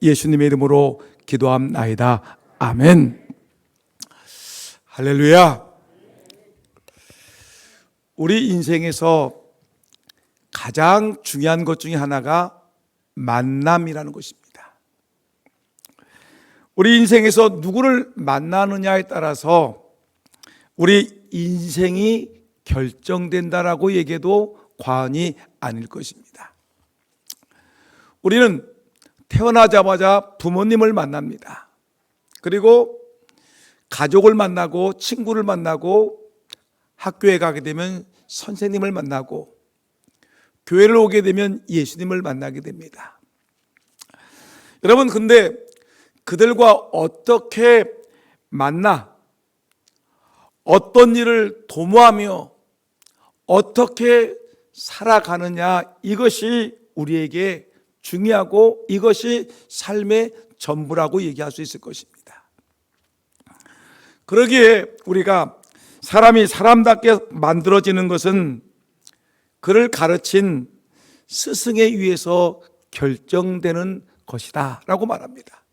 예수님의 이름으로 기도함나이다. 아멘. 할렐루야. 우리 인생에서 가장 중요한 것 중에 하나가 만남이라는 것입니다. 우리 인생에서 누구를 만나느냐에 따라서 우리 인생이 결정된다라고 얘기해도 과언이 아닐 것입니다. 우리는 태어나자마자 부모님을 만납니다. 그리고 가족을 만나고 친구를 만나고 학교에 가게 되면 선생님을 만나고 교회를 오게 되면 예수님을 만나게 됩니다. 여러분, 근데 그들과 어떻게 만나, 어떤 일을 도모하며 어떻게 살아가느냐, 이것이 우리에게 중요하고 이것이 삶의 전부라고 얘기할 수 있을 것입니다. 그러기에 우리가 사람이 사람답게 만들어지는 것은 그를 가르친 스승에 의해서 결정되는 것이다 라고 말합니다.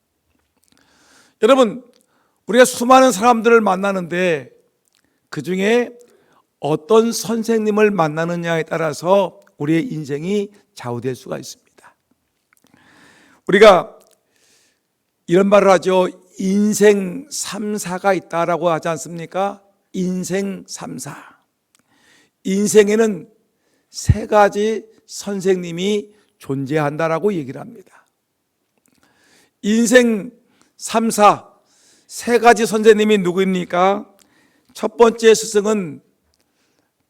여러분, 우리가 수많은 사람들을 만나는데 그 중에 어떤 선생님을 만나느냐에 따라서 우리의 인생이 좌우될 수가 있습니다. 우리가 이런 말을 하죠. 인생 3사가 있다라고 하지 않습니까? 인생 3사. 인생에는 3가지 선생님이 존재한다라고 얘기를 합니다. 인생 3사, 3가지 선생님이 누구입니까? 첫 번째 스승은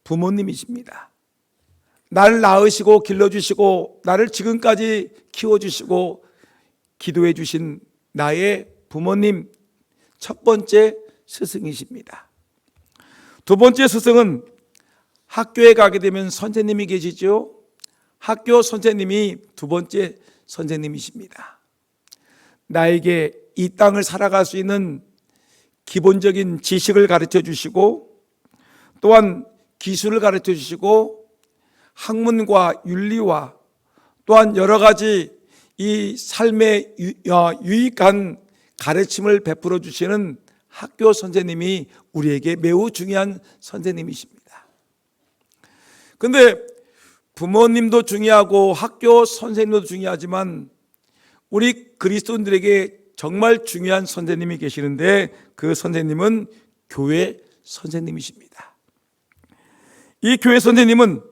부모님이십니다. 나를 낳으시고 길러주시고 나를 지금까지 키워주시고 기도해 주신 나의 부모님, 첫 번째 스승이십니다. 두 번째 스승은 학교에 가게 되면 선생님이 계시죠. 학교 선생님이 두 번째 선생님이십니다. 나에게 이 땅을 살아갈 수 있는 기본적인 지식을 가르쳐 주시고 또한 기술을 가르쳐 주시고 학문과 윤리와 또한 여러 가지 이 삶에 유익한 가르침을 베풀어 주시는 학교 선생님이 우리에게 매우 중요한 선생님이십니다. 그런데 부모님도 중요하고 학교 선생님도 중요하지만 우리 그리스도인들에게 정말 중요한 선생님이 계시는데 그 선생님은 교회 선생님이십니다. 이 교회 선생님은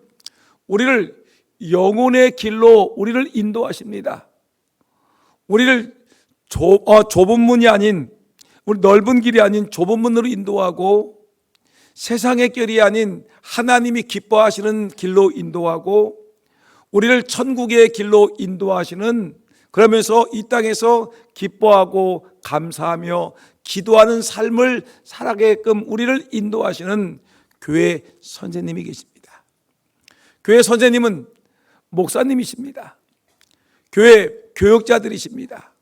우리를 영혼의 길로 우리를 인도하십니다. 우리를 좁은 문이 아닌, 우리 넓은 길이 아닌 좁은 문으로 인도하고 세상의 길이 아닌 하나님이 기뻐하시는 길로 인도하고 우리를 천국의 길로 인도하시는, 그러면서 이 땅에서 기뻐하고 감사하며 기도하는 삶을 살아가게끔 우리를 인도하시는 교회 선생님이 계십니다. 교회 선생님은 목사님이십니다. 교회 교역자들이십니다.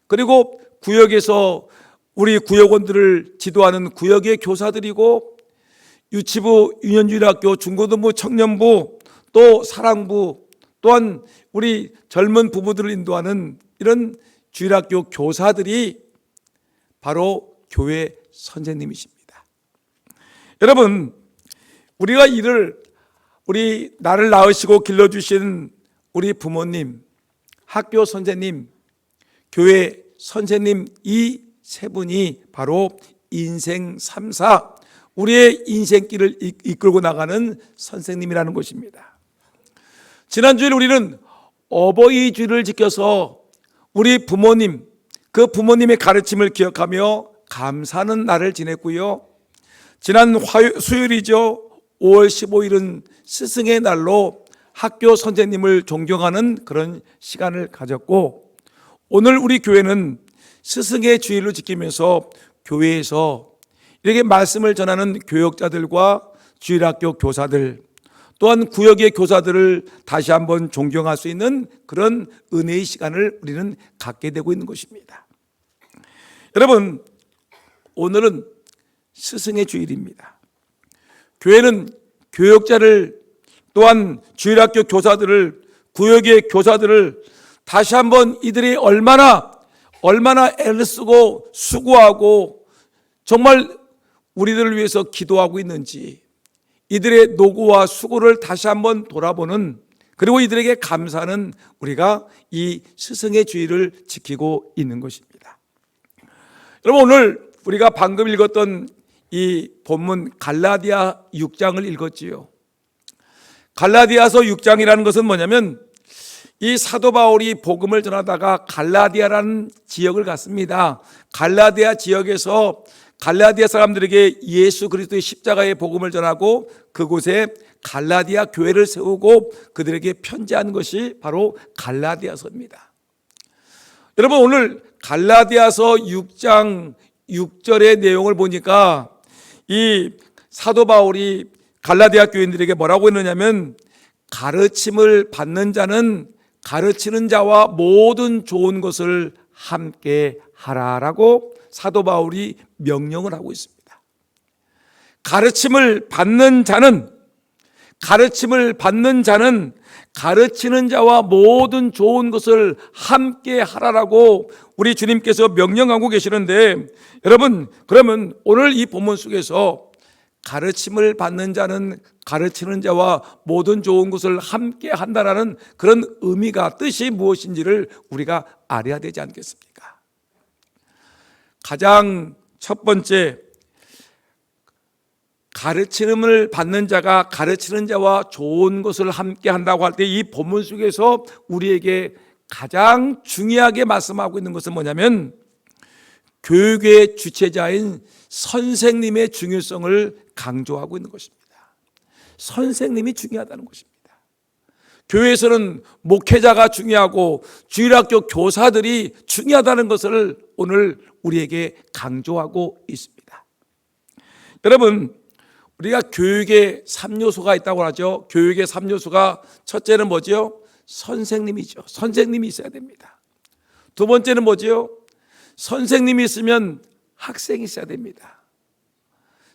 그리고 구역에서 우리 구역원들을 지도하는 구역의 교사들이고 유치부, 유년주일학교, 중고등부, 청년부, 또 사랑부, 또한 우리 젊은 부부들을 인도하는 이런 주일학교 교사들이 바로 교회 선생님이십니다. 여러분, 우리가 나를 낳으시고 길러주신 우리 부모님, 학교 선생님, 교회 선생님, 이 세 분이 바로 인생 3사, 우리의 인생길을 이끌고 나가는 선생님이라는 것입니다. 지난주에 우리는 어버이 주일을 지켜서 우리 부모님, 그 부모님의 가르침을 기억하며 감사하는 날을 지냈고요. 지난 수요일이죠. 5월 15일은 스승의 날로 학교 선생님을 존경하는 그런 시간을 가졌고, 오늘 우리 교회는 스승의 주일로 지키면서 교회에서 이렇게 말씀을 전하는 교역자들과 주일학교 교사들, 또한 구역의 교사들을 다시 한번 존경할 수 있는 그런 은혜의 시간을 우리는 갖게 되고 있는 것입니다. 여러분, 오늘은 스승의 주일입니다. 교회는 교역자를, 또한 주일학교 교사들을, 구역의 교사들을 다시 한번 이들이 얼마나 얼마나 애를 쓰고 수고하고 정말 우리들을 위해서 기도하고 있는지, 이들의 노고와 수고를 다시 한번 돌아보는, 그리고 이들에게 감사하는 우리가 이 스승의 주의를 지키고 있는 것입니다. 여러분, 오늘 우리가 방금 읽었던 이 본문 갈라디아 6장을 읽었지요. 갈라디아서 6장이라는 것은 뭐냐면, 이 사도 바울이 복음을 전하다가 갈라디아라는 지역을 갔습니다. 갈라디아 지역에서 갈라디아 사람들에게 예수 그리스도의 십자가의 복음을 전하고 그곳에 갈라디아 교회를 세우고 그들에게 편지한 것이 바로 갈라디아서입니다. 여러분, 오늘 갈라디아서 6장 6절의 내용을 보니까 이 사도 바울이 갈라디아 교인들에게 뭐라고 했느냐면, 가르침을 받는 자는 가르치는 자와 모든 좋은 것을 함께 하라라고 사도 바울이 명령을 하고 있습니다. 가르침을 받는 자는 가르치는 자와 모든 좋은 것을 함께 하라라고 우리 주님께서 명령하고 계시는데, 여러분, 그러면 오늘 이 본문 속에서 가르침을 받는 자는 가르치는 자와 모든 좋은 것을 함께 한다라는 그런 의미가, 뜻이 무엇인지를 우리가 알아야 되지 않겠습니까? 가장 첫 번째, 가르침을 받는 자가 가르치는 자와 좋은 것을 함께 한다고 할 때 이 본문 속에서 우리에게 가장 중요하게 말씀하고 있는 것은 뭐냐면, 교육의 주체자인 선생님의 중요성을 강조하고 있는 것입니다. 선생님이 중요하다는 것입니다. 교회에서는 목회자가 중요하고 주일학교 교사들이 중요하다는 것을 오늘 우리에게 강조하고 있습니다. 여러분, 우리가 교육의 3요소가 있다고 하죠. 교육의 3요소가 첫째는 뭐죠? 선생님이죠. 선생님이 있어야 됩니다. 두 번째는 뭐죠? 선생님이 있으면 학생이 있어야 됩니다.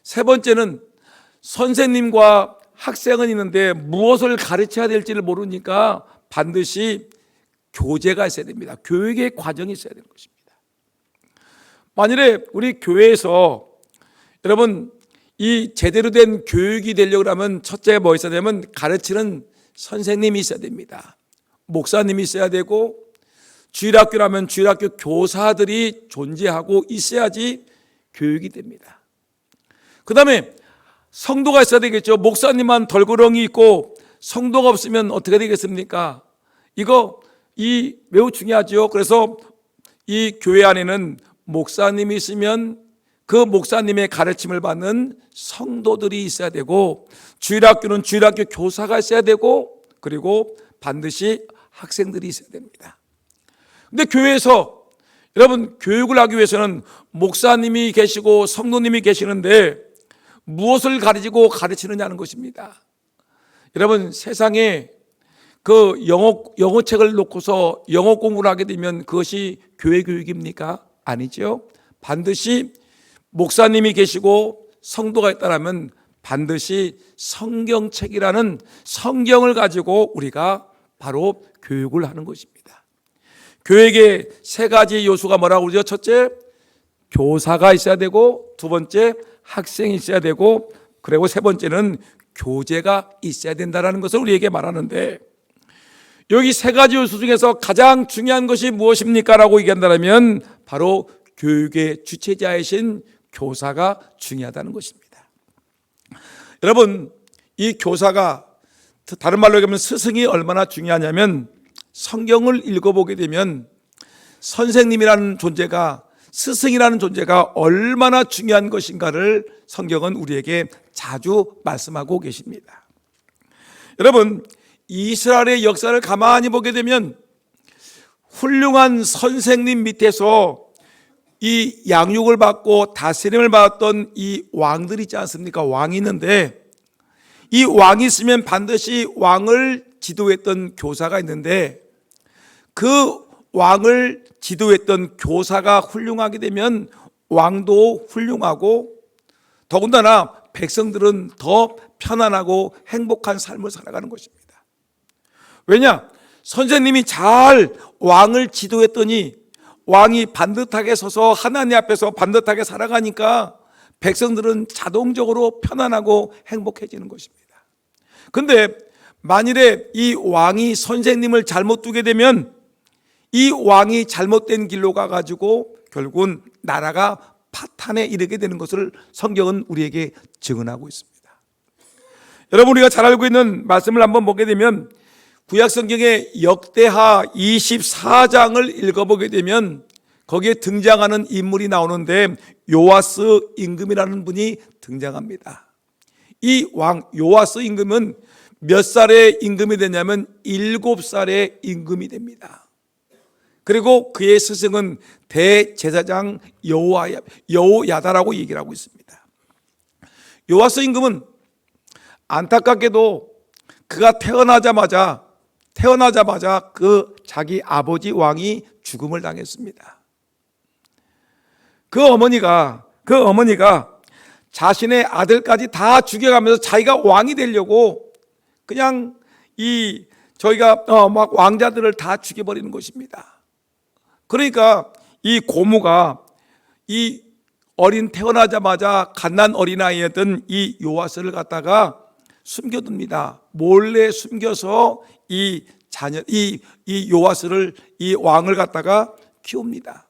세 번째는 선생님과 학생은 있는데 무엇을 가르쳐야 될지를 모르니까 반드시 교재가 있어야 됩니다. 교육의 과정이 있어야 되는 것입니다. 만일에 우리 교회에서 여러분 이 제대로 된 교육이 되려고 하면 첫째가 뭐 있어야 되냐면 가르치는 선생님이 있어야 됩니다. 목사님이 있어야 되고, 주일학교라면 주일학교 교사들이 존재하고 있어야지 교육이 됩니다. 그 다음에 성도가 있어야 되겠죠. 목사님만 덜그렁이 있고 성도가 없으면 어떻게 되겠습니까? 이 매우 중요하죠. 그래서 이 교회 안에는 목사님이 있으면 그 목사님의 가르침을 받는 성도들이 있어야 되고, 주일학교는 주일학교 교사가 있어야 되고, 그리고 반드시 학생들이 있어야 됩니다. 근데 교회에서 여러분 교육을 하기 위해서는 목사님이 계시고 성도님이 계시는데 무엇을 가르치고 가르치느냐는 것입니다. 여러분, 세상에 그 영어책을 놓고서 영어 공부를 하게 되면 그것이 교회 교육입니까? 아니죠. 반드시 목사님이 계시고 성도가 있다면 반드시 성경책이라는 성경을 가지고 우리가 바로 교육을 하는 것입니다. 교육의 세 가지 요소가 뭐라고 그러죠? 첫째, 교사가 있어야 되고, 두 번째, 학생이 있어야 되고, 그리고 세 번째는 교재가 있어야 된다는 것을 우리에게 말하는데, 여기 세 가지 요소 중에서 가장 중요한 것이 무엇입니까? 라고 얘기한다면 바로 교육의 주체자이신 교사가 중요하다는 것입니다. 여러분, 이 교사가, 다른 말로 얘기하면 스승이 얼마나 중요하냐면, 성경을 읽어보게 되면 선생님이라는 존재가, 스승이라는 존재가 얼마나 중요한 것인가를 성경은 우리에게 자주 말씀하고 계십니다. 여러분, 이스라엘의 역사를 가만히 보게 되면 훌륭한 선생님 밑에서 이 양육을 받고 다스림을 받았던 이 왕들이 있지 않습니까? 왕이 있는데, 이 왕이 있으면 반드시 왕을 지도했던 교사가 있는데, 그 왕을 지도했던 교사가 훌륭하게 되면 왕도 훌륭하고, 더군다나 백성들은 더 편안하고 행복한 삶을 살아가는 것입니다. 왜냐? 선생님이 잘 왕을 지도했더니 왕이 반듯하게 서서 하나님 앞에서 반듯하게 살아가니까 백성들은 자동적으로 편안하고 행복해지는 것입니다. 근데 만일에 이 왕이 선생님을 잘못 두게 되면 이 왕이 잘못된 길로 가가지고 결국은 나라가 파탄에 이르게 되는 것을 성경은 우리에게 증언하고 있습니다. 여러분, 우리가 잘 알고 있는 말씀을 한번 보게 되면 구약 성경의 역대하 24장을 읽어보게 되면 거기에 등장하는 인물이 나오는데 요아스 임금이라는 분이 등장합니다. 이 왕 요아스 임금은 몇 살의 임금이 되냐면 7살의 임금이 됩니다. 그리고 그의 스승은 대제사장 여호야다라고 얘기를 하고 있습니다. 요아스 임금은 안타깝게도 그가 태어나자마자 그 자기 아버지 왕이 죽음을 당했습니다. 그 어머니가 자신의 아들까지 다 죽여가면서 자기가 왕이 되려고 그냥 저희가 막 왕자들을 다 죽여버리는 것입니다. 그러니까 이 고모가 이 태어나자마자 갓난 어린아이였던 이 요아스를 갖다가 숨겨둡니다. 몰래 숨겨서 이 요아스를, 이 왕을 갖다가 키웁니다.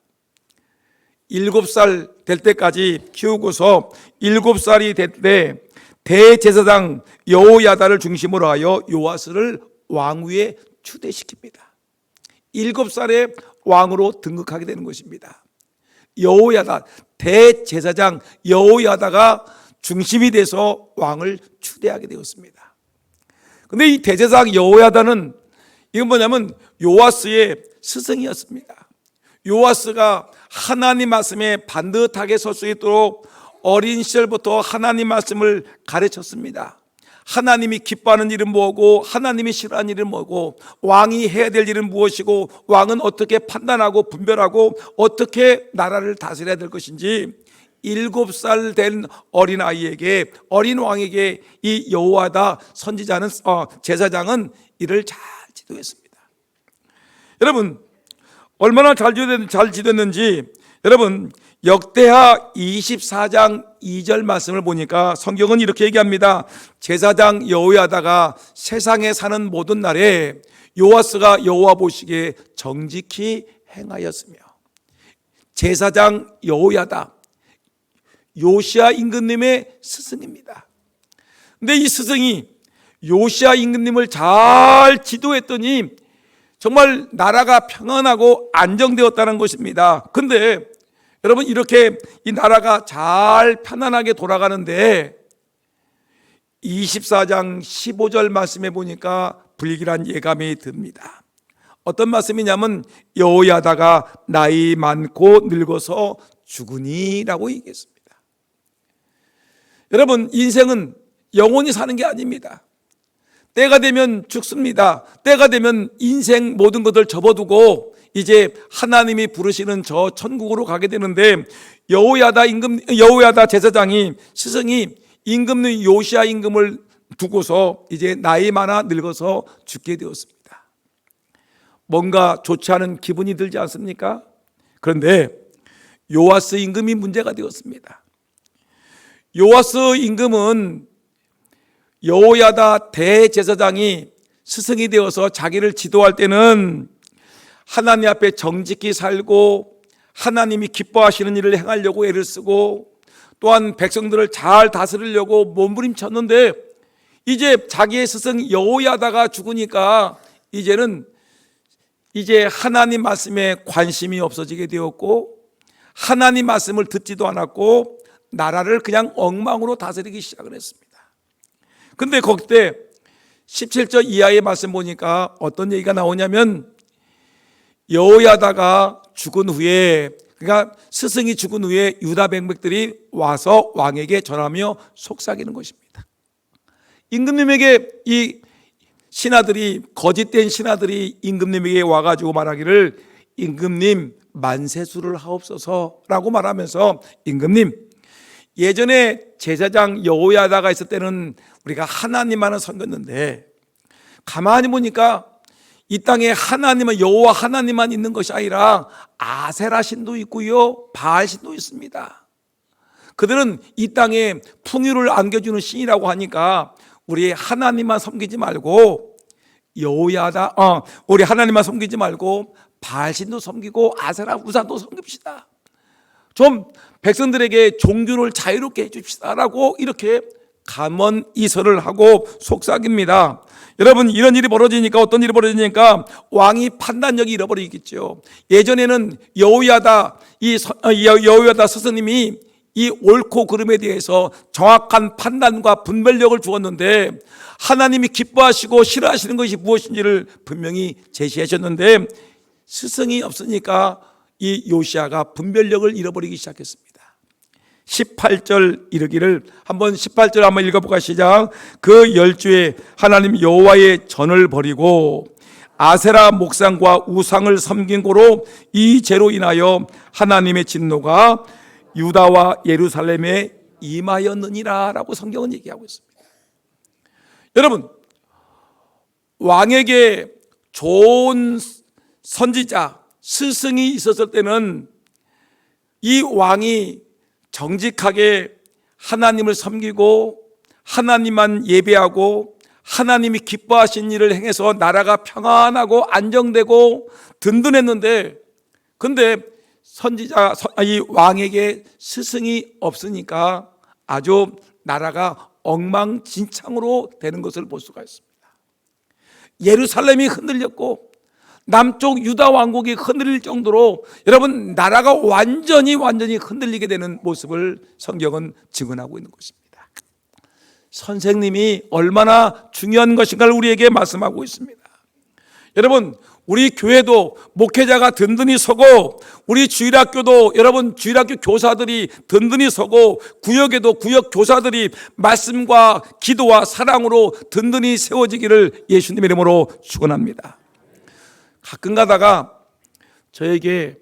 7살 될 때까지 키우고서 7살이 될 때 대제사장 여호야다를 중심으로 하여 요아스를 왕위에 추대시킵니다. 7살에 왕으로 등극하게 되는 것입니다. 여호야다, 대제사장 여호야다가 중심이 돼서 왕을 추대하게 되었습니다. 그런데 이 대제사장 여호야다는 이건 뭐냐면 요아스의 스승이었습니다. 요아스가 하나님 말씀에 반듯하게 설 수 있도록 어린 시절부터 하나님 말씀을 가르쳤습니다. 하나님이 기뻐하는 일은 뭐고 하나님이 싫어하는 일은 뭐고 왕이 해야 될 일은 무엇이고 왕은 어떻게 판단하고 분별하고 어떻게 나라를 다스려야 될 것인지 7살 된 어린아이에게, 어린 왕에게 이 여호야다 선지자는 제사장은 이를 잘 지도했습니다. 여러분, 얼마나 잘 지도했는지 여러분 역대하 24장 2절 말씀을 보니까 성경은 이렇게 얘기합니다. 제사장 여호야다가 세상에 사는 모든 날에 요아스가 여호와 보시기에 정직히 행하였으며. 제사장 여호야다, 요시야 임금님의 스승입니다. 근데 이 스승이 요시야 임금님을 잘 지도했더니 정말 나라가 평안하고 안정되었다는 것입니다. 근데 여러분, 이렇게 이 나라가 잘 편안하게 돌아가는데 24장 15절 말씀에 보니까 불길한 예감이 듭니다. 어떤 말씀이냐면 여호야다가 나이 많고 늙어서 죽으니라고 얘기했습니다. 여러분, 인생은 영원히 사는 게 아닙니다. 때가 되면 죽습니다. 때가 되면 인생 모든 것을 접어두고 이제 하나님이 부르시는 저 천국으로 가게 되는데 여호야다 제사장이, 스승이 임금의 요시야 임금을 두고서 이제 나이 많아 늙어서 죽게 되었습니다. 뭔가 좋지 않은 기분이 들지 않습니까? 그런데 요아스 임금이 문제가 되었습니다. 요아스 임금은 여호야다 대제사장이 스승이 되어서 자기를 지도할 때는 하나님 앞에 정직히 살고 하나님이 기뻐하시는 일을 행하려고 애를 쓰고 또한 백성들을 잘 다스리려고 몸부림쳤는데 이제 자기의 스승 여호야다가 죽으니까 이제 하나님 말씀에 관심이 없어지게 되었고 하나님 말씀을 듣지도 않았고 나라를 그냥 엉망으로 다스리기 시작을 했습니다. 근데 그때 17절 이하의 말씀 보니까 어떤 얘기가 나오냐면 여호야다가 죽은 후에, 그러니까 스승이 죽은 후에 유다 백성들이 와서 왕에게 전하며 속삭이는 것입니다. 임금님에게 이 신하들이, 거짓된 신하들이 임금님에게 와가지고 말하기를 임금님 만세수를 하옵소서라고 말하면서 임금님, 예전에 제사장 여호야다가 있을 때는 우리가 하나님만을 섬겼는데 가만히 보니까 이 땅에 하나님은 여호와 하나님만 있는 것이 아니라 아세라 신도 있고요, 바알 신도 있습니다. 그들은 이 땅에 풍요를 안겨주는 신이라고 하니까 우리 하나님만 섬기지 말고 우리 하나님만 섬기지 말고 바알 신도 섬기고 아세라 우상도 섬깁시다. 좀 백성들에게 종교를 자유롭게 해줍시다라고 이렇게 감언이설을 하고 속삭입니다. 여러분, 이런 일이 벌어지니까, 어떤 일이 벌어지니까 왕이 판단력이 잃어버리겠죠. 예전에는 여호야다 스승님이 이 옳고 그름에 대해서 정확한 판단과 분별력을 주었는데, 하나님이 기뻐하시고 싫어하시는 것이 무엇인지를 분명히 제시하셨는데, 스승이 없으니까 이 요시야가 분별력을 잃어버리기 시작했습니다. 18절 이르기를, 한번 18절 한번 읽어볼까? 시작. 그 열주에 하나님 여호와의 전을 버리고 아세라 목상과 우상을 섬긴 고로 이 죄로 인하여 하나님의 진노가 유다와 예루살렘에 임하였느니라 라고 성경은 얘기하고 있습니다. 여러분, 왕에게 좋은 선지자, 스승이 있었을 때는 이 왕이 정직하게 하나님을 섬기고 하나님만 예배하고 하나님이 기뻐하신 일을 행해서 나라가 평안하고 안정되고 든든했는데, 근데 이 왕에게 스승이 없으니까 아주 나라가 엉망진창으로 되는 것을 볼 수가 있습니다. 예루살렘이 흔들렸고 남쪽 유다 왕국이 흔들릴 정도로 여러분, 나라가 완전히 흔들리게 되는 모습을 성경은 증언하고 있는 것입니다. 선생님이 얼마나 중요한 것인가를 우리에게 말씀하고 있습니다. 여러분, 우리 교회도 목회자가 든든히 서고, 우리 주일학교도 여러분 주일학교 교사들이 든든히 서고, 구역에도 구역 교사들이 말씀과 기도와 사랑으로 든든히 세워지기를 예수님의 이름으로 축원합니다. 가끔 가다가 저에게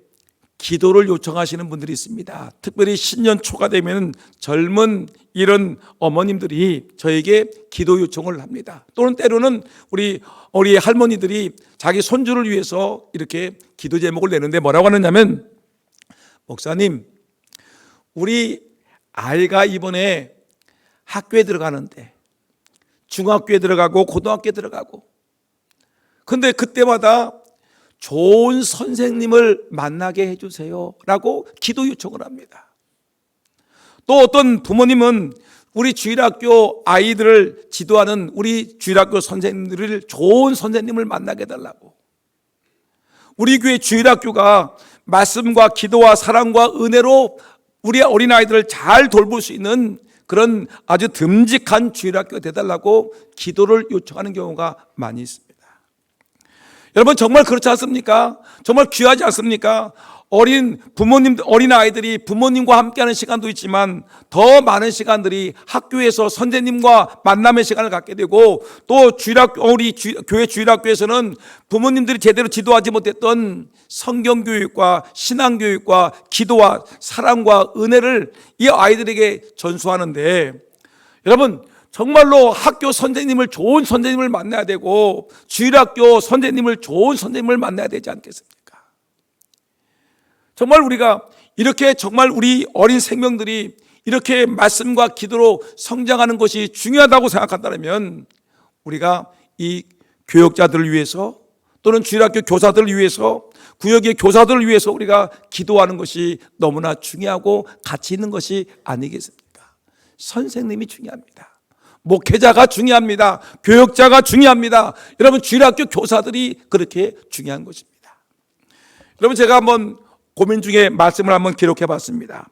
기도를 요청하시는 분들이 있습니다. 특별히 신년 초가 되면 젊은 이런 어머님들이 저에게 기도 요청을 합니다. 또는 때로는 우리 할머니들이 자기 손주를 위해서 이렇게 기도 제목을 내는데 뭐라고 하느냐면, 목사님, 우리 아이가 이번에 학교에 들어가는데 중학교에 들어가고 고등학교에 들어가고, 근데 그때마다 좋은 선생님을 만나게 해주세요 라고 기도 요청을 합니다. 또 어떤 부모님은 우리 주일학교 아이들을 지도하는 우리 주일학교 선생님들을 좋은 선생님을 만나게 해달라고, 우리 교회 주일학교가 말씀과 기도와 사랑과 은혜로 우리 어린아이들을 잘 돌볼 수 있는 그런 아주 듬직한 주일학교가 되달라고 기도를 요청하는 경우가 많이 있습니다. 여러분, 정말 그렇지 않습니까? 정말 귀하지 않습니까? 어린 아이들이 부모님과 함께하는 시간도 있지만 더 많은 시간들이 학교에서 선생님과 만남의 시간을 갖게 되고, 또 우리 교회 주일학교에서는 부모님들이 제대로 지도하지 못했던 성경교육과 신앙교육과 기도와 사랑과 은혜를 이 아이들에게 전수하는데, 여러분, 정말로 학교 선생님을 좋은 선생님을 만나야 되고 주일학교 선생님을 좋은 선생님을 만나야 되지 않겠습니까? 정말 우리가 이렇게 정말 우리 어린 생명들이 이렇게 말씀과 기도로 성장하는 것이 중요하다고 생각한다면, 우리가 이 교역자들을 위해서 또는 주일학교 교사들을 위해서 구역의 교사들을 위해서 우리가 기도하는 것이 너무나 중요하고 가치 있는 것이 아니겠습니까? 선생님이 중요합니다. 목회자가 중요합니다. 교역자가 중요합니다. 여러분, 주일학교 교사들이 그렇게 중요한 것입니다. 여러분, 제가 한번 고민 중에 말씀을 한번 기록해 봤습니다.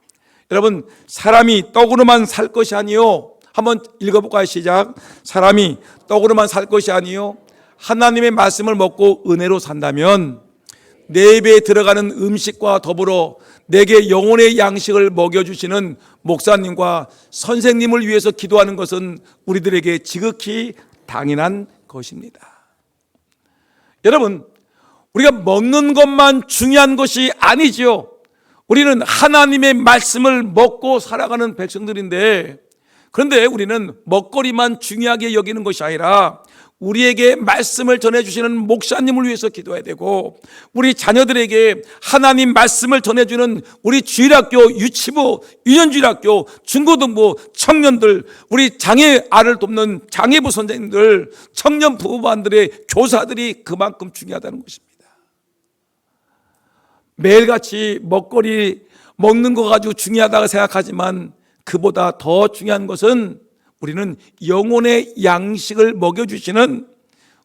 여러분, 사람이 떡으로만 살 것이 아니요, 한번 읽어볼까요? 시작. 사람이 떡으로만 살 것이 아니요 하나님의 말씀을 먹고 은혜로 산다면 내 입에 들어가는 음식과 더불어 내게 영혼의 양식을 먹여주시는 목사님과 선생님을 위해서 기도하는 것은 우리들에게 지극히 당연한 것입니다. 여러분, 우리가 먹는 것만 중요한 것이 아니지요. 우리는 하나님의 말씀을 먹고 살아가는 백성들인데, 그런데 우리는 먹거리만 중요하게 여기는 것이 아니라 우리에게 말씀을 전해주시는 목사님을 위해서 기도해야 되고, 우리 자녀들에게 하나님 말씀을 전해주는 우리 주일학교, 유치부, 유년주일학교, 중고등부, 청년들, 우리 장애 아를 돕는 장애부 선생님들, 청년 부부반들의 교사들이 그만큼 중요하다는 것입니다. 매일같이 먹거리 먹는 거 가지고 중요하다고 생각하지만 그보다 더 중요한 것은 우리는 영혼의 양식을 먹여주시는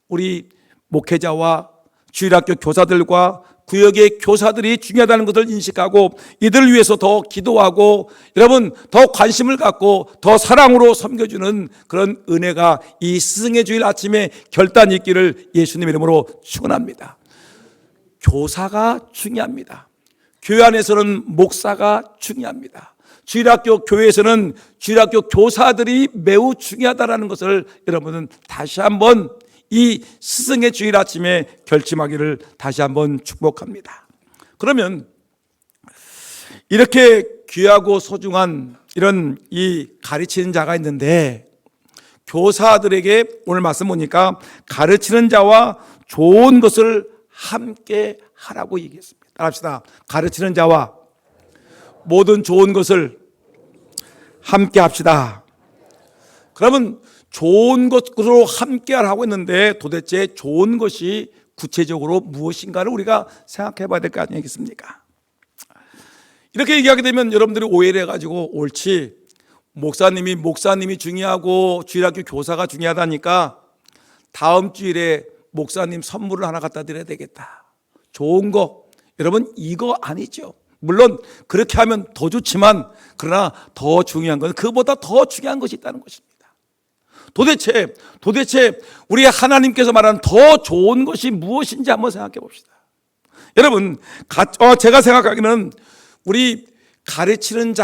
우리 목회자와 주일학교 교사들과 구역의 교사들이 중요하다는 것을 인식하고 이들을 위해서 더 기도하고 여러분 더 관심을 갖고 더 사랑으로 섬겨주는 그런 은혜가 이 스승의 주일 아침에 결단이 있기를 예수님 이름으로 축원합니다. 교사가 중요합니다. 교회 안에서는 목사가 중요합니다. 주일학교 교회에서는 주일학교 교사들이 매우 중요하다는 것을 여러분은 다시 한번 이 스승의 주일 아침에 결심하기를 다시 한번 축복합니다. 그러면 이렇게 귀하고 소중한 이런 이 가르치는 자가 있는데, 교사들에게 오늘 말씀 보니까 가르치는 자와 좋은 것을 함께 하라고 얘기했습니다. 따라합시다. 가르치는 자와 모든 좋은 것을 함께 합시다. 그러면 좋은 것으로 함께 하라고 했는데 도대체 좋은 것이 구체적으로 무엇인가를 우리가 생각해 봐야 될 거 아니겠습니까? 이렇게 얘기하게 되면 여러분들이 오해를 해가지고 옳지, 목사님이 중요하고 주일학교 교사가 중요하다니까 다음 주일에 목사님 선물을 하나 갖다 드려야 되겠다. 좋은 거, 여러분 이거 아니죠. 물론 그렇게 하면 더 좋지만 그러나 더 중요한 건 그보다 더 중요한 것이 있다는 것입니다. 도대체 우리 하나님께서 말하는 더 좋은 것이 무엇인지 한번 생각해 봅시다. 여러분 제가 생각하기는 우리 가르치는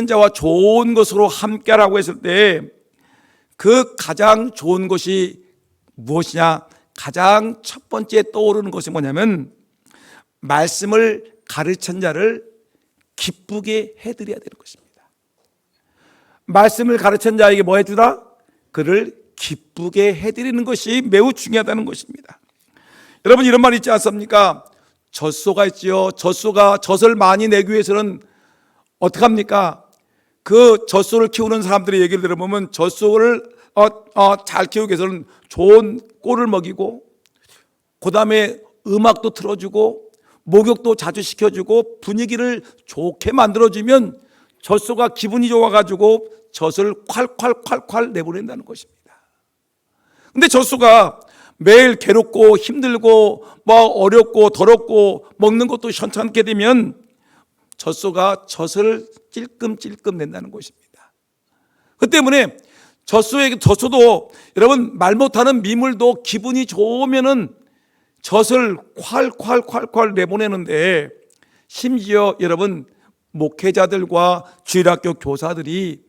자와 좋은 것으로 함께하라고 했을 때 그 가장 좋은 것이 무엇이냐? 가장 첫 번째 떠오르는 것이 뭐냐면 말씀을 가르친 자를 기쁘게 해드려야 되는 것입니다. 말씀을 가르친 자에게 뭐 해주라? 그를 기쁘게 해드리는 것이 매우 중요하다는 것입니다. 여러분 이런 말 있지 않습니까? 젖소가 있지요. 젖소가 젖을 많이 내기 위해서는 어떻게 합니까? 그 젖소를 키우는 사람들의 얘기를 들어보면 젖소를 잘 키우기 위해서는 좋은 꼴을 먹이고 그 다음에 음악도 틀어주고 목욕도 자주 시켜주고 분위기를 좋게 만들어주면 젖소가 기분이 좋아가지고 젖을 콸콸콸콸 내보낸다는 것입니다. 근데 젖소가 매일 괴롭고 힘들고 어렵고 더럽고 먹는 것도 현찮게 되면 젖소가 젖을 찔끔찔끔 낸다는 것입니다. 그 때문에 젖소도 여러분 말 못하는 미물도 기분이 좋으면은 젖을 콸콸콸콸 내보내는데, 심지어 여러분 목회자들과 주일학교 교사들이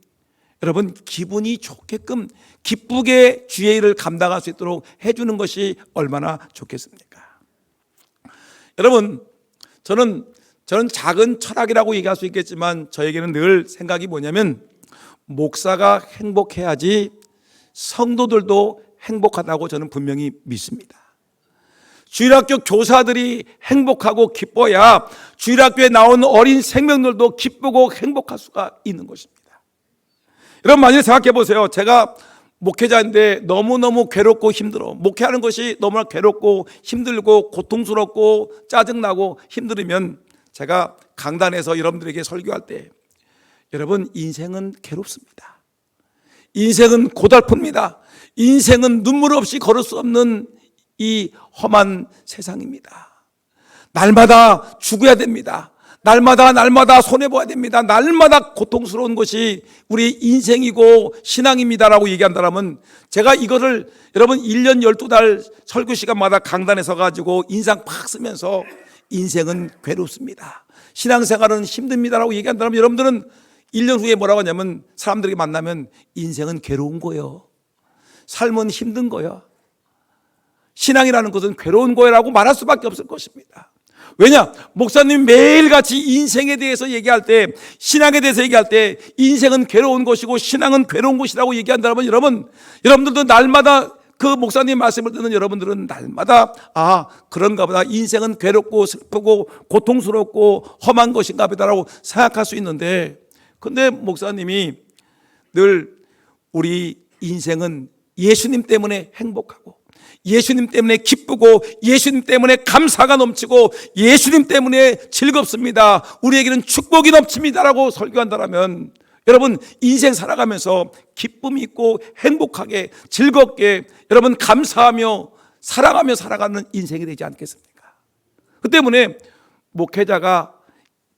여러분 기분이 좋게끔 기쁘게 주의 일을 감당할 수 있도록 해주는 것이 얼마나 좋겠습니까? 여러분 저는 작은 철학이라고 얘기할 수 있겠지만 저에게는 늘 생각이 뭐냐면 목사가 행복해야지 성도들도 행복하다고 저는 분명히 믿습니다. 주일학교 교사들이 행복하고 기뻐야 주일학교에 나온 어린 생명들도 기쁘고 행복할 수가 있는 것입니다. 여러분 만약에 생각해 보세요. 제가 목회자인데 너무너무 괴롭고 힘들어. 목회하는 것이 너무나 괴롭고 힘들고 고통스럽고 짜증나고 힘들으면 제가 강단에서 여러분들에게 설교할 때 여러분 인생은 괴롭습니다. 인생은 고달픕니다. 인생은 눈물 없이 걸을 수 없는 이 험한 세상입니다. 날마다 죽어야 됩니다. 날마다 손해봐야 됩니다. 날마다 고통스러운 것이 우리 인생이고 신앙입니다라고 얘기한다면 제가 이거를 여러분 1년 12달 설교 시간마다 강단에 서가지고 인상 팍 쓰면서 인생은 괴롭습니다. 신앙생활은 힘듭니다라고 얘기한다면 여러분들은 1년 후에 뭐라고 하냐면 사람들에게 만나면 인생은 괴로운 거예요. 삶은 힘든 거예요. 신앙이라는 것은 괴로운 거라고 말할 수밖에 없을 것입니다. 왜냐? 목사님이 매일같이 인생에 대해서 얘기할 때, 신앙에 대해서 얘기할 때 인생은 괴로운 것이고 신앙은 괴로운 것이라고 얘기한다면 여러분들도 날마다 그 목사님 말씀을 듣는 여러분들은 날마다 그런가 보다, 인생은 괴롭고 슬프고 고통스럽고 험한 것인가 보다라고 생각할 수 있는데, 근데 목사님이 늘 우리 인생은 예수님 때문에 행복하고 예수님 때문에 기쁘고 예수님 때문에 감사가 넘치고 예수님 때문에 즐겁습니다, 우리에게는 축복이 넘칩니다라고 설교한다면, 여러분 인생 살아가면서 기쁨이 있고 행복하게 즐겁게 여러분 감사하며 사랑하며 살아가는 인생이 되지 않겠습니까? 그 때문에 목회자가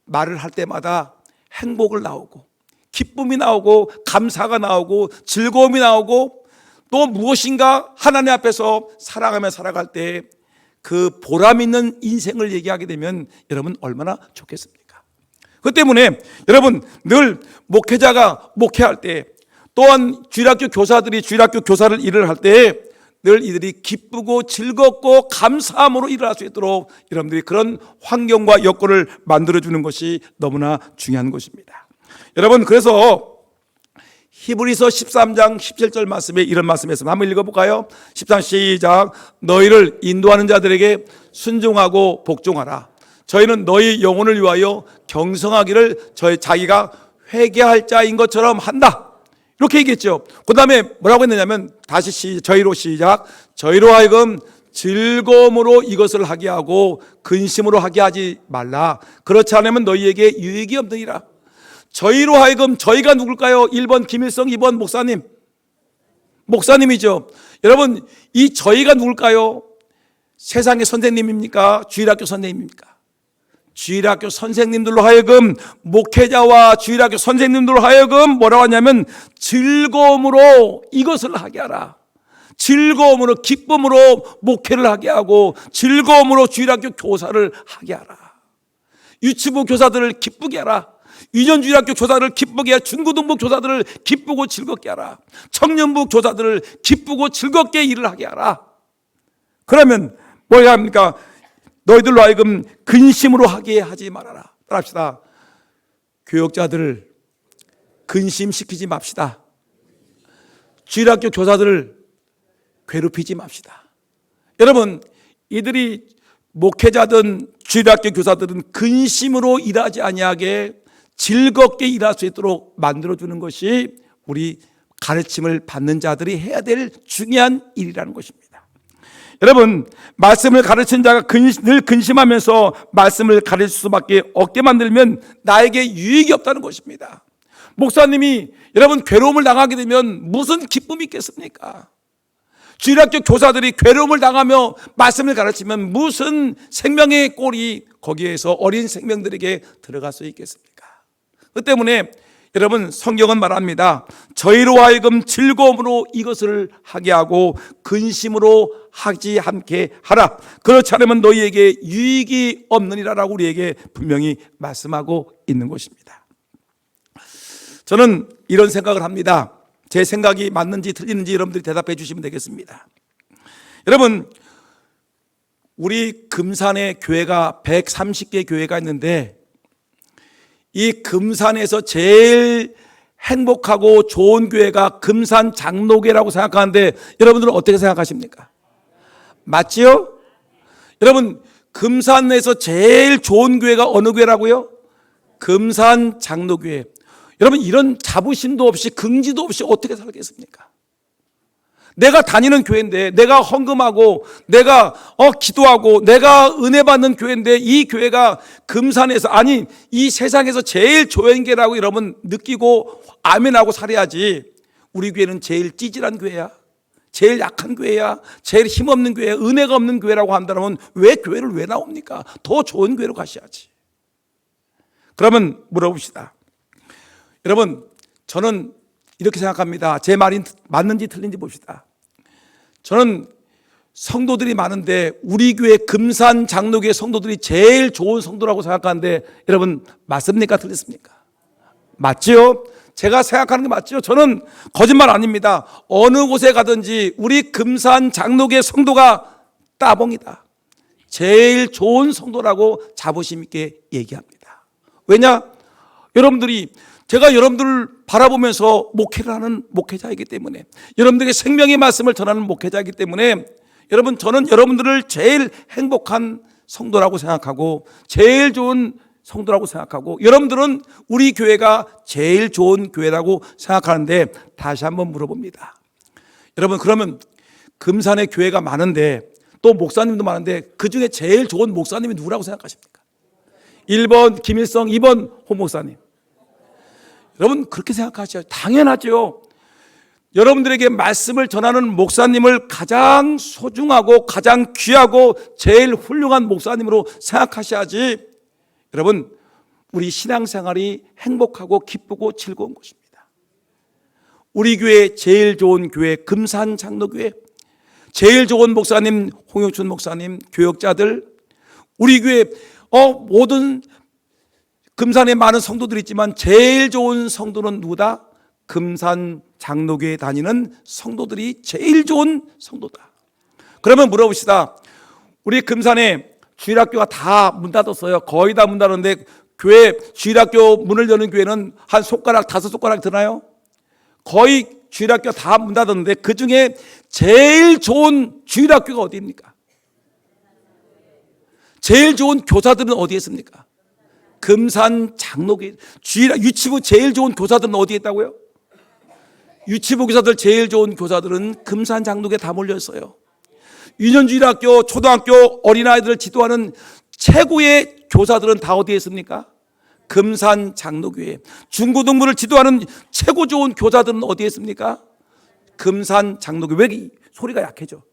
말을 할 때마다 행복을 나오고 기쁨이 나오고 감사가 나오고 즐거움이 나오고 또 무엇인가 하나님 앞에서 살아가며 살아갈 때 그 보람 있는 인생을 얘기하게 되면 여러분 얼마나 좋겠습니까? 그 때문에 여러분 늘 목회자가 목회할 때, 또한 주일학교 교사들이 주일학교 교사를 일을 할 때 늘 이들이 기쁘고 즐겁고 감사함으로 일을 할 수 있도록 여러분들이 그런 환경과 여건을 만들어주는 것이 너무나 중요한 것입니다. 여러분, 그래서 히브리서 13장 17절 말씀에 이런 말씀이 있습니다. 한번 읽어볼까요? 13 시작. 너희를 인도하는 자들에게 순종하고 복종하라. 저희는 너희 영혼을 위하여 경성하기를 자기가 회개할 자인 것처럼 한다, 이렇게 얘기했죠. 그 다음에 뭐라고 했느냐면, 다시 저희로 시작. 저희로 하여금 즐거움으로 이것을 하게 하고 근심으로 하게 하지 말라. 그렇지 않으면 너희에게 유익이 없느니라. 저희로 하여금, 저희가 누굴까요? 1번 김일성, 2번 목사님, 목사님이죠. 여러분, 이 저희가 누굴까요? 세상의 선생님입니까? 주일학교 선생님입니까? 주일학교 선생님들로 하여금, 목회자와 주일학교 선생님들로 하여금 뭐라고 하냐면 즐거움으로 이것을 하게 하라. 즐거움으로, 기쁨으로 목회를 하게 하고 즐거움으로 주일학교 교사를 하게 하라. 유치부 교사들을 기쁘게 하라. 유전주일학교 교사들을 기쁘게 하라. 중고등부 교사들을 기쁘고 즐겁게 하라. 청년부 교사들을 기쁘고 즐겁게 일을 하게 하라. 그러면 뭐야 합니까? 너희들로 하여금 근심으로 하게 하지 말아라. 따라합시다. 교역자들을 근심시키지 맙시다. 주일학교 교사들을 괴롭히지 맙시다. 여러분, 이들이 목회자든 주일학교 교사들은 근심으로 일하지 아니하게 즐겁게 일할 수 있도록 만들어주는 것이 우리 가르침을 받는 자들이 해야 될 중요한 일이라는 것입니다. 여러분, 말씀을 가르치는 자가 늘 근심하면서 말씀을 가르칠 수밖에 없게 만들면 나에게 유익이 없다는 것입니다. 목사님이 여러분 괴로움을 당하게 되면 무슨 기쁨이 있겠습니까? 주일학교 교사들이 괴로움을 당하며 말씀을 가르치면 무슨 생명의 꼴이 거기에서 어린 생명들에게 들어갈 수 있겠습니까? 그 때문에 여러분, 성경은 말합니다. 저희로 하여금 즐거움으로 이것을 하게 하고 근심으로 하지 않게 하라. 그렇지 않으면 너희에게 유익이 없느니라라고 우리에게 분명히 말씀하고 있는 것입니다. 저는 이런 생각을 합니다. 제 생각이 맞는지 틀리는지 여러분들이 대답해 주시면 되겠습니다. 여러분, 우리 금산에 교회가 130개 교회가 있는데 이 금산에서 제일 행복하고 좋은 교회가 금산 장로교라고 생각하는데 여러분들은 어떻게 생각하십니까? 맞지요? 여러분, 금산에서 제일 좋은 교회가 어느 교회라고요? 금산 장로교회. 여러분, 이런 자부심도 없이 긍지도 없이 어떻게 살겠습니까? 내가 다니는 교회인데, 내가 헌금하고 내가 기도하고 내가 은혜 받는 교회인데, 이 교회가 금산에서, 아니 이 세상에서 제일 좋은 교회라고 여러분 느끼고 아멘하고 살아야지. 우리 교회는 제일 찌질한 교회야, 제일 약한 교회야, 제일 힘없는 교회야, 은혜가 없는 교회라고 한다면 왜 교회를 왜 나옵니까? 더 좋은 교회로 가셔야지. 그러면 물어봅시다. 여러분, 저는 이렇게 생각합니다. 제 말이 맞는지 틀린지 봅시다. 저는 성도들이 많은데 우리 교회 금산 장로교회 성도들이 제일 좋은 성도라고 생각하는데 여러분, 맞습니까? 틀렸습니까? 맞지요? 제가 생각하는 게 맞지요? 저는 거짓말 아닙니다. 어느 곳에 가든지 우리 금산 장로교회 성도가 따봉이다, 제일 좋은 성도라고 자부심 있게 얘기합니다. 왜냐? 여러분들이 제가 여러분들을 바라보면서 목회를 하는 목회자이기 때문에, 여러분들에게 생명의 말씀을 전하는 목회자이기 때문에, 여러분, 저는 여러분들을 제일 행복한 성도라고 생각하고 제일 좋은 성도라고 생각하고, 여러분들은 우리 교회가 제일 좋은 교회라고 생각하는데, 다시 한번 물어봅니다. 여러분, 그러면 금산에 교회가 많은데 또 목사님도 많은데 그 중에 제일 좋은 목사님이 누구라고 생각하십니까? 1번 김일성, 2번 홍 목사님. 여러분, 그렇게 생각하셔요. 당연하죠. 여러분들에게 말씀을 전하는 목사님을 가장 소중하고 가장 귀하고 제일 훌륭한 목사님으로 생각하셔야지, 여러분, 우리 신앙생활이 행복하고 기쁘고 즐거운 것입니다. 우리 교회 제일 좋은 교회 금산 장로교회, 제일 좋은 목사님 홍영춘 목사님, 교역자들, 우리 교회 모든 금산에 많은 성도들이 있지만 제일 좋은 성도는 누구다? 금산 장로교에 다니는 성도들이 제일 좋은 성도다. 그러면 물어봅시다. 우리 금산에 주일학교가 다 문 닫았어요. 거의 다 문 닫았는데 교회 주일학교 문을 여는 교회는 한 손가락, 5손가락 드나요? 거의 주일학교 다 문 닫았는데 그 중에 제일 좋은 주일학교가 어디입니까? 제일 좋은 교사들은 어디에 있습니까? 금산 장로교회. 유치부 제일 좋은 교사들은 어디에 있다고요? 유치부 교사들 제일 좋은 교사들은 금산 장로교에 다 몰려 있어요. 유년주일학교, 초등학교 어린아이들을 지도하는 최고의 교사들은 다 어디에 있습니까? 금산 장로교회. 중고등부를 지도하는 최고 좋은 교사들은 어디에 있습니까? 금산 장로교회. 왜 소리가 약해져?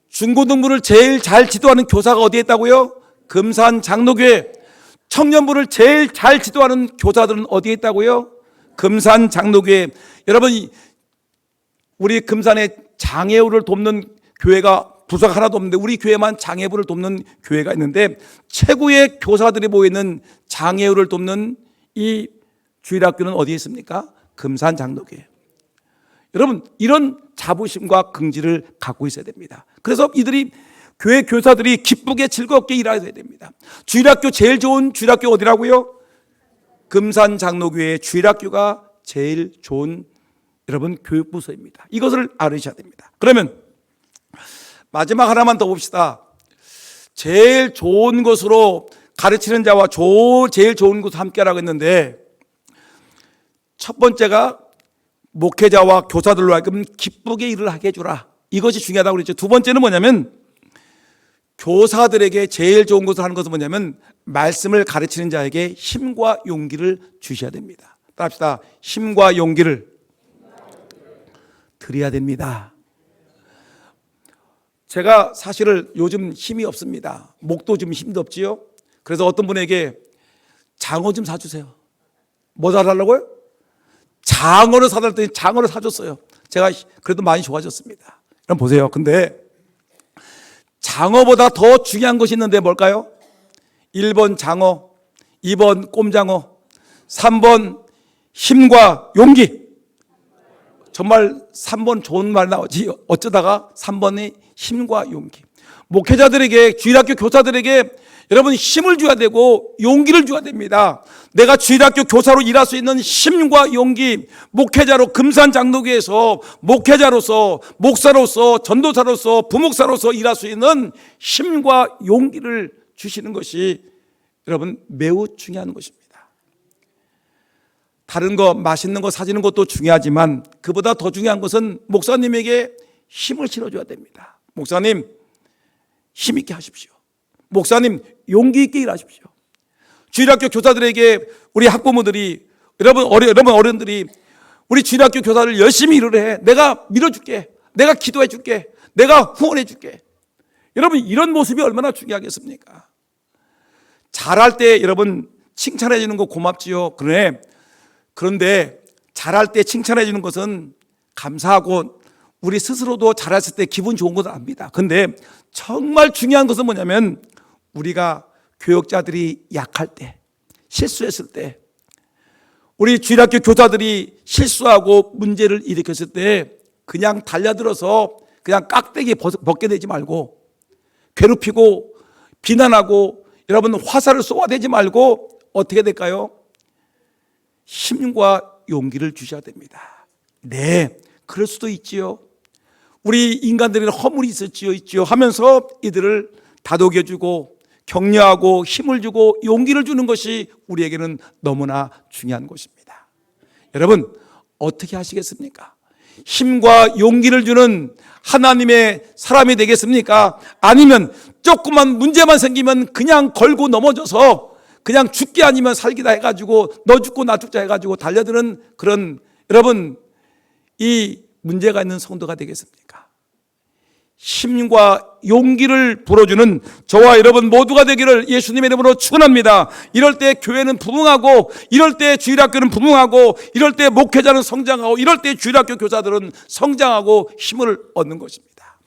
중고등부를 제일 잘 지도하는 교사가 어디에 있다고요? 금산 장로교회. 청년부를 제일 잘 지도하는 교사들은 어디에 있다고요? 금산 장로교회. 여러분, 우리 금산에 장애우를 돕는 교회가 부서가 하나도 없는데 우리 교회만 장애부를 돕는 교회가 있는데, 최고의 교사들이 모이는 장애우를 돕는 이 주일학교는 어디에 있습니까? 금산 장로교회. 여러분, 이런 자부심과 긍지를 갖고 있어야 됩니다. 그래서 이들이 교회 교사들이 기쁘게 즐겁게 일해야 됩니다. 주일학교 제일 좋은 주일학교 어디라고요? 금산 장로교회의 주일학교가 제일 좋은 여러분 교육부서입니다. 이것을 알으셔야 됩니다. 그러면 마지막 하나만 더 봅시다. 제일 좋은 것으로 가르치는 자와 제일 좋은 것을 함께하라고 했는데, 첫 번째가 목회자와 교사들로 하여금 기쁘게 일을 하게 해주라. 이것이 중요하다고 그랬죠. 두 번째는 뭐냐면, 교사들에게 제일 좋은 것을 하는 것은 뭐냐면 말씀을 가르치는 자에게 힘과 용기를 주셔야 됩니다. 따라합시다. 힘과 용기를 드려야 됩니다. 제가 사실은 요즘 힘이 없습니다. 목도 좀 힘도 없지요. 그래서 어떤 분에게 장어 좀 사주세요. 뭐 사달라고요? 장어를 사달랬더니 장어를 사줬어요. 제가 그래도 많이 좋아졌습니다. 그럼 보세요. 근데 장어보다 더 중요한 것이 있는데 뭘까요? 1번 장어, 2번 꼼장어, 3번 힘과 용기. 정말 3번 좋은 말 나오지. 어쩌다가 3번이 힘과 용기. 목회자들에게, 주일학교 교사들에게 여러분 힘을 줘야 되고 용기를 줘야 됩니다. 내가 주일학교 교사로 일할 수 있는 힘과 용기, 목회자로 금산 장로교에서 목회자로서, 목사로서, 전도사로서, 부목사로서 일할 수 있는 힘과 용기를 주시는 것이 여러분 매우 중요한 것입니다. 다른 거, 맛있는 거 사주는 것도 중요하지만 그보다 더 중요한 것은 목사님에게 힘을 실어줘야 됩니다. 목사님, 힘 있게 하십시오. 목사님, 용기 있게 일하십시오. 주일학교 교사들에게 우리 학부모들이, 여러분 어른들이 우리 주일학교 교사를 열심히 일을 해. 내가 밀어줄게. 내가 기도해 줄게. 내가 후원해 줄게. 여러분, 이런 모습이 얼마나 중요하겠습니까? 잘할 때 여러분 칭찬해 주는 거 고맙지요. 그런데 잘할 때 칭찬해 주는 것은 감사하고 우리 스스로도 잘했을 때 기분 좋은 것을 압니다. 그런데 정말 중요한 것은 뭐냐면 우리가 교역자들이 약할 때, 실수했을 때, 우리 주일학교 교사들이 실수하고 문제를 일으켰을 때 그냥 달려들어서 그냥 깍대기 벗게 되지 말고, 괴롭히고 비난하고 여러분 화살을 쏘아대지 말고 어떻게 될까요? 힘과 용기를 주셔야 됩니다. 네, 그럴 수도 있지요. 우리 인간들에는 허물이 있지요 하면서 이들을 다독여주고 격려하고 힘을 주고 용기를 주는 것이 우리에게는 너무나 중요한 것입니다. 여러분, 어떻게 하시겠습니까? 힘과 용기를 주는 하나님의 사람이 되겠습니까? 아니면 조그만 문제만 생기면 그냥 걸고 넘어져서 그냥 죽기 아니면 살기다 해가지고 너 죽고 나 죽자 해가지고 달려드는 그런, 여러분, 이 문제가 있는 성도가 되겠습니까? 힘과 용기를 불어주는 저와 여러분 모두가 되기를 예수님의 이름으로 축원합니다. 이럴 때 교회는 부흥하고, 이럴 때 주일학교는 부흥하고, 이럴 때 목회자는 성장하고, 이럴 때 주일학교 교사들은 성장하고 힘을 얻는 것입니다.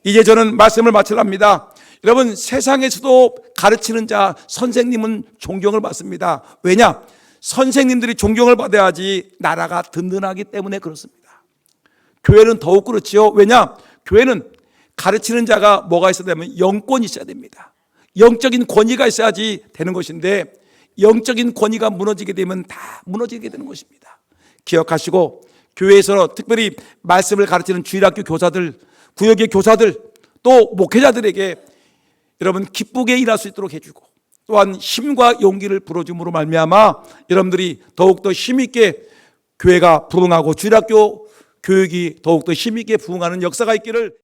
이제 저는 말씀을 마치랍니다. 여러분, 세상에서도 가르치는 자, 선생님은 존경을 받습니다. 왜냐? 선생님들이 존경을 받아야지 나라가 든든하기 때문에 그렇습니다. 교회는 더욱 그렇지요. 왜냐? 교회는 가르치는 자가 뭐가 있어야 되면 영권이 있어야 됩니다. 영적인 권위가 있어야지 되는 것인데, 영적인 권위가 무너지게 되면 다 무너지게 되는 것입니다. 기억하시고, 교회에서 특별히 말씀을 가르치는 주일학교 교사들, 구역의 교사들, 또 목회자들에게 여러분 기쁘게 일할 수 있도록 해주고, 또한 힘과 용기를 불어줌으로 말미암아 여러분들이 더욱더 힘있게 교회가 부흥하고 주일학교 교육이 더욱더 힘있게 부흥하는 역사가 있기를